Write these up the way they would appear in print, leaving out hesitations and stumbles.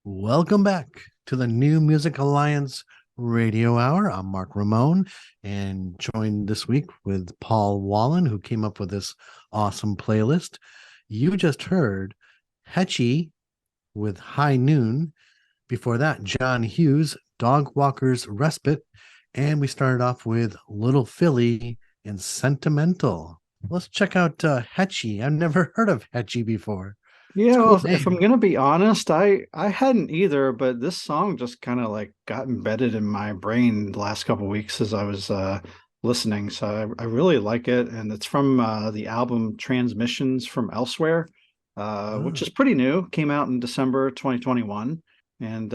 Welcome back to the New Music Alliance Radio Hour. I'm Mark Ramone, and joined this week with Paul Wallen, who came up with this awesome playlist. You just heard Hetchy with High Noon. Before that, John Hughes, Dog Walker's Respite. And we started off with Little Philly and Sentimental. Let's check out Hetchy. I've never heard of Hetchy before. It's Yeah, a well, cool if I'm name. gonna be honest, I hadn't either, but this song just kind of like got embedded in my brain the last couple weeks as I was listening. So I really like it, and it's from the album Transmissions from Elsewhere, which Ah. is pretty new. Came out in December 2021, and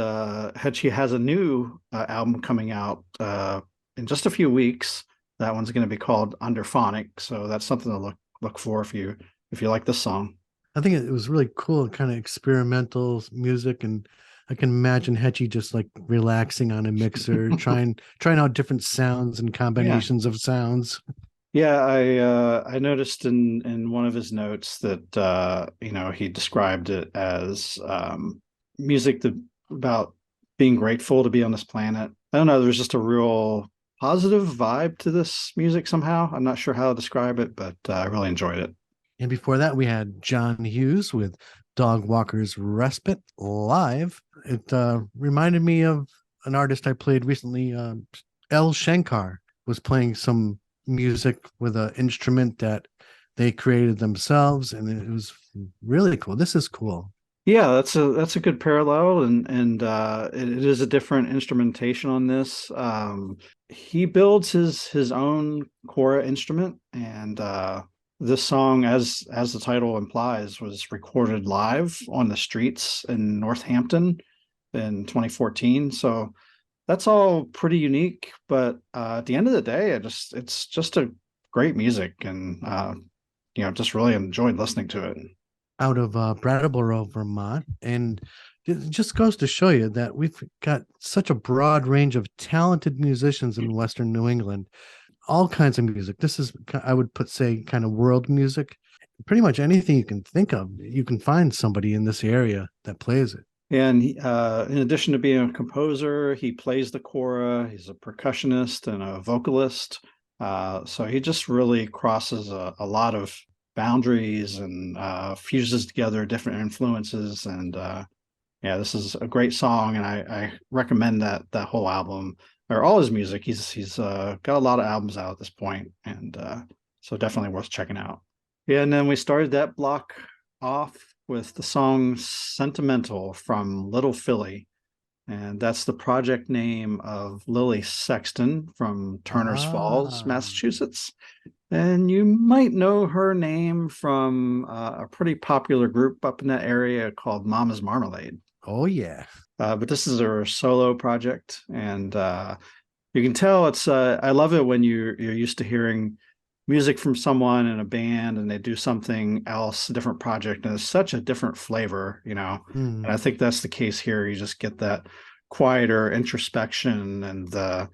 Hetchy has a new album coming out in just a few weeks. That one's going to be called Underphonic, so that's something to look for if you like this song. I think it was really cool, kind of experimental music, and I can imagine Hetchy just like relaxing on a mixer, trying out different sounds and Yeah. combinations of sounds. Yeah, I noticed in one of his notes that he described it as music about being grateful to be on this planet. I don't know, there's just a real positive vibe to this music somehow. I'm not sure how to describe it, but I really enjoyed it. And before that, we had John Hughes with Dog Walker's Respite live. It reminded me of an artist I played recently. El Shankar was playing some music with an instrument that they created themselves, and it was really cool. This is cool. Yeah, that's a good parallel, and it is a different instrumentation on this. He builds his own kora instrument, and this song, as the title implies, was recorded live on the streets in Northampton in 2014. So that's all pretty unique. But at the end of the day, it's just a great music, and just really enjoyed listening to it. Out of Brattleboro, Vermont. And it just goes to show you that we've got such a broad range of talented musicians in Western New England, all kinds of music. This is, I would say, kind of world music. Pretty much anything you can think of, you can find somebody in this area that plays it. And in addition to being a composer, he plays the kora. He's a percussionist and a vocalist. So he just really crosses a lot of boundaries and fuses together different influences. And yeah, this is a great song, and I recommend that whole album or all his music. He's got a lot of albums out at this point, and so definitely worth checking out. Yeah, and then we started that block off with the song Sentimental from Little Philly. And that's the project name of Lily Sexton from Turner's Falls, Ah, Massachusetts. And you might know her name from a pretty popular group up in that area called Mama's Marmalade. oh yeah. But this is her solo project, and you can tell it's. I love it when you're used to hearing music from someone in a band and they do something else, a different project, and it's such a different flavor, you know. And I Hmm. think that's the case here. You just get that quieter introspection and the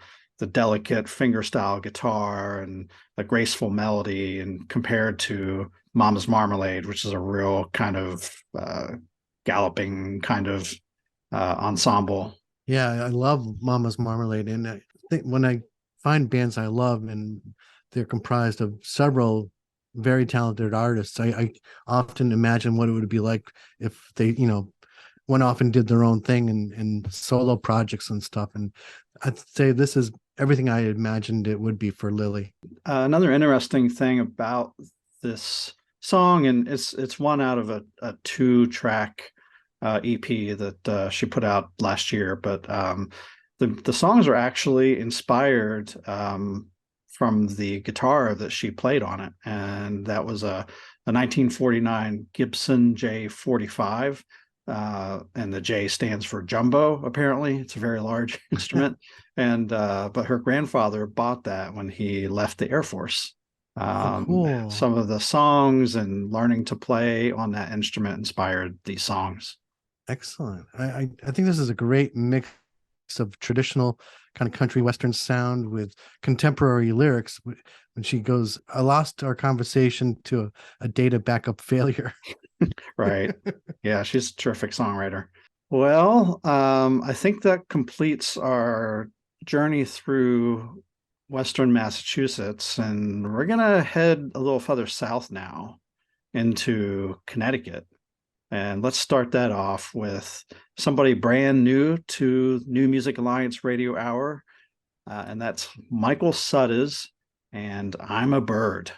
delicate fingerstyle guitar and the graceful melody, and compared to Mama's Marmalade, which is a real kind of galloping kind of ensemble. Yeah, I love Mama's Marmalade, and I think when I find bands I love and they're comprised of several very talented artists, I often imagine what it would be like if they, went off and did their own thing and solo projects and stuff. And I'd say this is everything I imagined it would be for Lily. Another interesting thing about this song, and it's one out of a two-track EP that she put out last year, but the songs are actually inspired from the guitar that she played on it, and that was a 1949 Gibson J45. And the J stands for jumbo. Apparently, it's a very large instrument. And but her grandfather bought that when he left the Air Force. Oh, cool. Some of the songs and learning to play on that instrument inspired these songs. Excellent. I think this is a great mix of traditional kind of country western sound with contemporary lyrics. When she goes, I lost our conversation to a data backup failure. Right. Yeah, she's a terrific songwriter. Well, I think that completes our journey through Western Massachusetts, and we're gonna head a little further south now into Connecticut. And let's start that off with somebody brand new to New Music Alliance Radio Hour, and that's Michael Suddes and I'm a Bird.